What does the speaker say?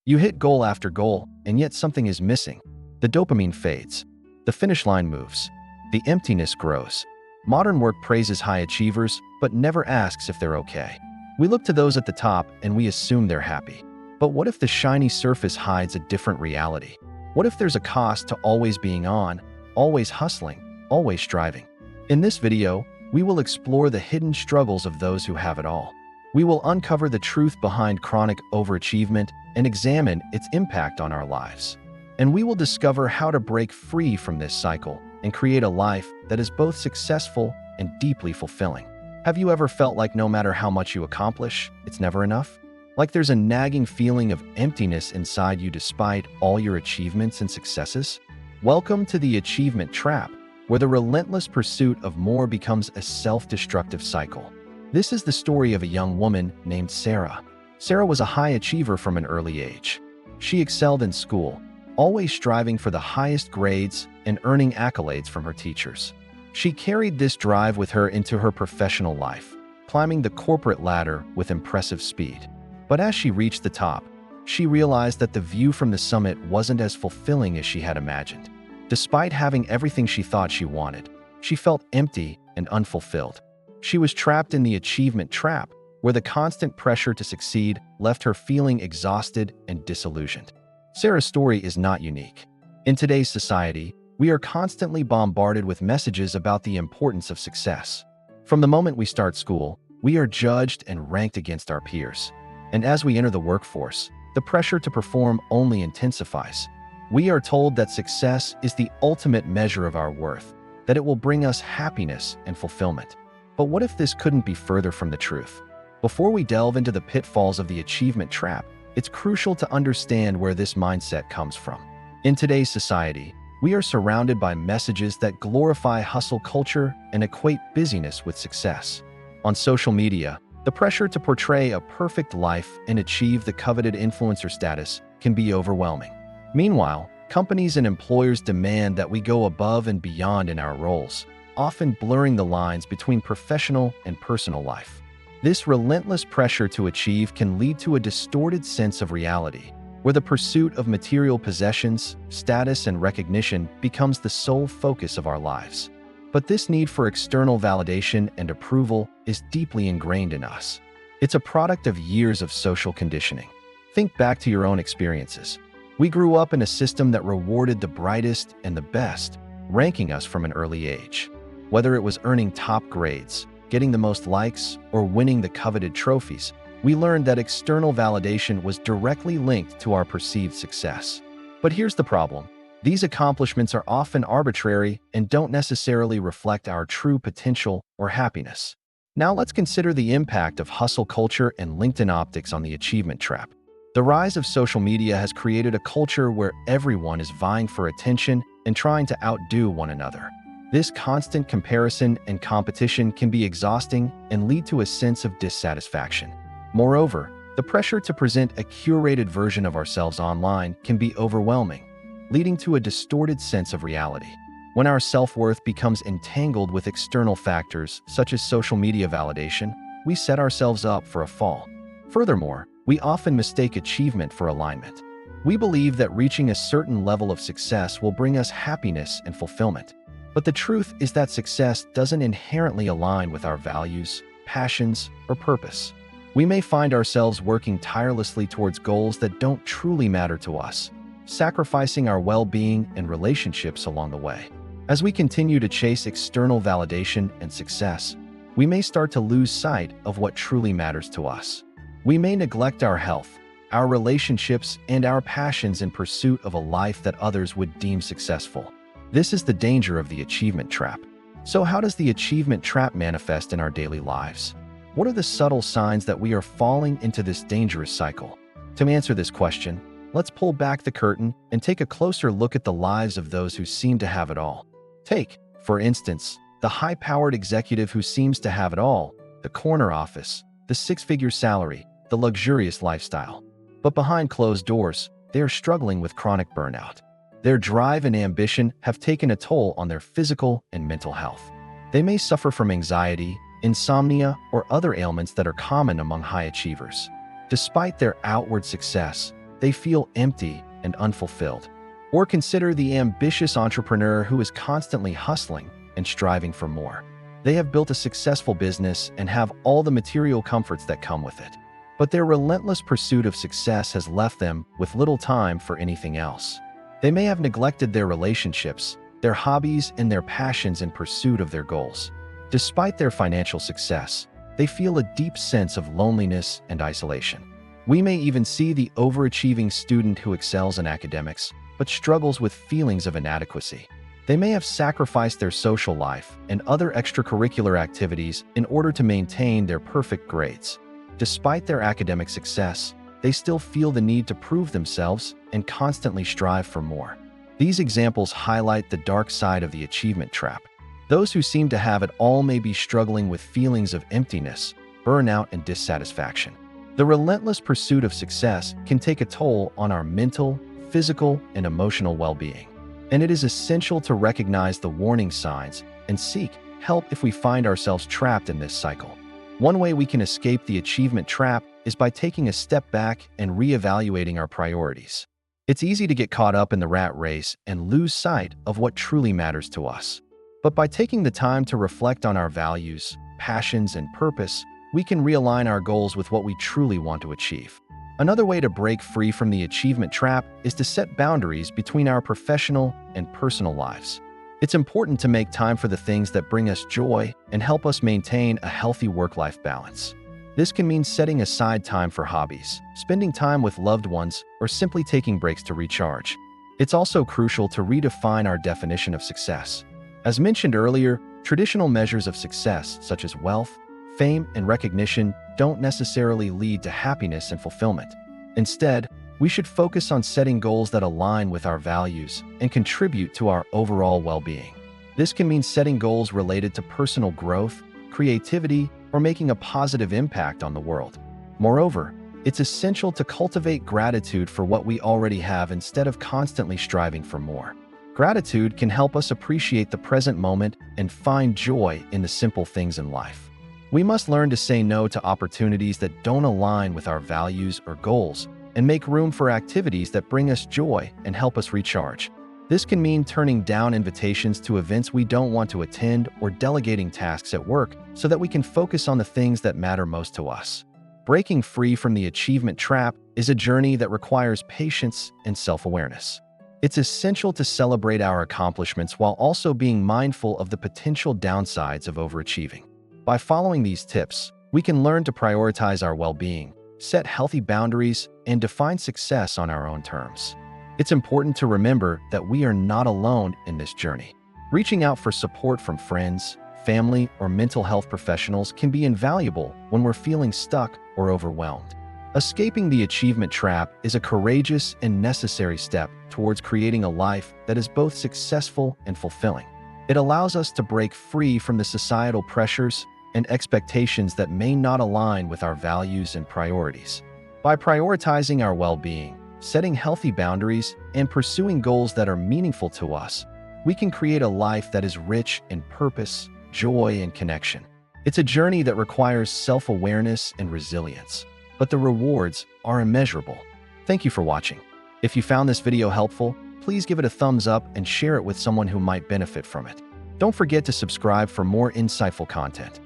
You hit goal after goal, and yet something is missing. The dopamine fades. The finish line moves. The emptiness grows. Modern work praises high achievers, but never asks if they're okay. We look to those at the top and we assume they're happy. But what if the shiny surface hides a different reality? What if there's a cost to always being on, always hustling, always striving? In this video, we will explore the hidden struggles of those who have it all. We will uncover the truth behind chronic overachievement and examine its impact on our lives. And we will discover how to break free from this cycle and create a life that is both successful and deeply fulfilling. Have you ever felt like no matter how much you accomplish, it's never enough? Like there's a nagging feeling of emptiness inside you despite all your achievements and successes? Welcome to the achievement trap, where the relentless pursuit of more becomes a self-destructive cycle. This is the story of a young woman named Sarah. Sarah was a high achiever from an early age. She excelled in school, always striving for the highest grades and earning accolades from her teachers. She carried this drive with her into her professional life, climbing the corporate ladder with impressive speed. But as she reached the top, she realized that the view from the summit wasn't as fulfilling as she had imagined. Despite having everything she thought she wanted, she felt empty and unfulfilled. She was trapped in the achievement trap, where the constant pressure to succeed left her feeling exhausted and disillusioned. Sarah's story is not unique. In today's society, we are constantly bombarded with messages about the importance of success. From the moment we start school, we are judged and ranked against our peers. And as we enter the workforce, the pressure to perform only intensifies. We are told that success is the ultimate measure of our worth, that it will bring us happiness and fulfillment. But what if this couldn't be further from the truth? Before we delve into the pitfalls of the achievement trap, it's crucial to understand where this mindset comes from. In today's society, we are surrounded by messages that glorify hustle culture and equate busyness with success. On social media, the pressure to portray a perfect life and achieve the coveted influencer status can be overwhelming. Meanwhile, companies and employers demand that we go above and beyond in our roles, often blurring the lines between professional and personal life. This relentless pressure to achieve can lead to a distorted sense of reality, where the pursuit of material possessions, status, and recognition becomes the sole focus of our lives. But this need for external validation and approval is deeply ingrained in us. It's a product of years of social conditioning. Think back to your own experiences. We grew up in a system that rewarded the brightest and the best, ranking us from an early age. Whether it was earning top grades, getting the most likes, or winning the coveted trophies, we learned that external validation was directly linked to our perceived success. But here's the problem. These accomplishments are often arbitrary and don't necessarily reflect our true potential or happiness. Now let's consider the impact of hustle culture and LinkedIn optics on the achievement trap. The rise of social media has created a culture where everyone is vying for attention and trying to outdo one another. This constant comparison and competition can be exhausting and lead to a sense of dissatisfaction. Moreover, the pressure to present a curated version of ourselves online can be overwhelming, leading to a distorted sense of reality. When our self-worth becomes entangled with external factors such as social media validation, we set ourselves up for a fall. Furthermore, we often mistake achievement for alignment. We believe that reaching a certain level of success will bring us happiness and fulfillment. But the truth is that success doesn't inherently align with our values, passions, or purpose. We may find ourselves working tirelessly towards goals that don't truly matter to us, sacrificing our well-being and relationships along the way. As we continue to chase external validation and success, we may start to lose sight of what truly matters to us. We may neglect our health, our relationships, and our passions in pursuit of a life that others would deem successful. This is the danger of the achievement trap. So how does the achievement trap manifest in our daily lives? What are the subtle signs that we are falling into this dangerous cycle? To answer this question, let's pull back the curtain and take a closer look at the lives of those who seem to have it all. Take, for instance, the high-powered executive who seems to have it all, the corner office, the six-figure salary, the luxurious lifestyle. But behind closed doors, they are struggling with chronic burnout. Their drive and ambition have taken a toll on their physical and mental health. They may suffer from anxiety, insomnia, or other ailments that are common among high achievers. Despite their outward success, they feel empty and unfulfilled. Or consider the ambitious entrepreneur who is constantly hustling and striving for more. They have built a successful business and have all the material comforts that come with it. But their relentless pursuit of success has left them with little time for anything else. They may have neglected their relationships, their hobbies, and their passions in pursuit of their goals. Despite their financial success, they feel a deep sense of loneliness and isolation. We may even see the overachieving student who excels in academics, but struggles with feelings of inadequacy. They may have sacrificed their social life and other extracurricular activities in order to maintain their perfect grades. Despite their academic success, they still feel the need to prove themselves and constantly strive for more. These examples highlight the dark side of the achievement trap. Those who seem to have it all may be struggling with feelings of emptiness, burnout, and dissatisfaction. The relentless pursuit of success can take a toll on our mental, physical, and emotional well-being. And it is essential to recognize the warning signs and seek help if we find ourselves trapped in this cycle. One way we can escape the achievement trap is by taking a step back and reevaluating our priorities. It's easy to get caught up in the rat race and lose sight of what truly matters to us. But by taking the time to reflect on our values, passions, and purpose, we can realign our goals with what we truly want to achieve. Another way to break free from the achievement trap is to set boundaries between our professional and personal lives. It's important to make time for the things that bring us joy and help us maintain a healthy work-life balance. This can mean setting aside time for hobbies, spending time with loved ones, or simply taking breaks to recharge. It's also crucial to redefine our definition of success. As mentioned earlier, traditional measures of success, such as wealth, fame, and recognition, don't necessarily lead to happiness and fulfillment. Instead, we should focus on setting goals that align with our values and contribute to our overall well-being. This can mean setting goals related to personal growth, creativity, or making a positive impact on the world. Moreover, it's essential to cultivate gratitude for what we already have instead of constantly striving for more. Gratitude can help us appreciate the present moment and find joy in the simple things in life. We must learn to say no to opportunities that don't align with our values or goals and make room for activities that bring us joy and help us recharge. This can mean turning down invitations to events we don't want to attend or delegating tasks at work so that we can focus on the things that matter most to us. Breaking free from the achievement trap is a journey that requires patience and self-awareness. It's essential to celebrate our accomplishments while also being mindful of the potential downsides of overachieving. By following these tips, we can learn to prioritize our well-being, set healthy boundaries, and define success on our own terms. It's important to remember that we are not alone in this journey. Reaching out for support from friends, family, or mental health professionals can be invaluable when we're feeling stuck or overwhelmed. Escaping the achievement trap is a courageous and necessary step towards creating a life that is both successful and fulfilling. It allows us to break free from the societal pressures and expectations that may not align with our values and priorities. By prioritizing our well-being, setting healthy boundaries, and pursuing goals that are meaningful to us, we can create a life that is rich in purpose, joy, and connection. It's a journey that requires self-awareness and resilience, but the rewards are immeasurable. Thank you for watching. If you found this video helpful, please give it a thumbs up and share it with someone who might benefit from it. Don't forget to subscribe for more insightful content.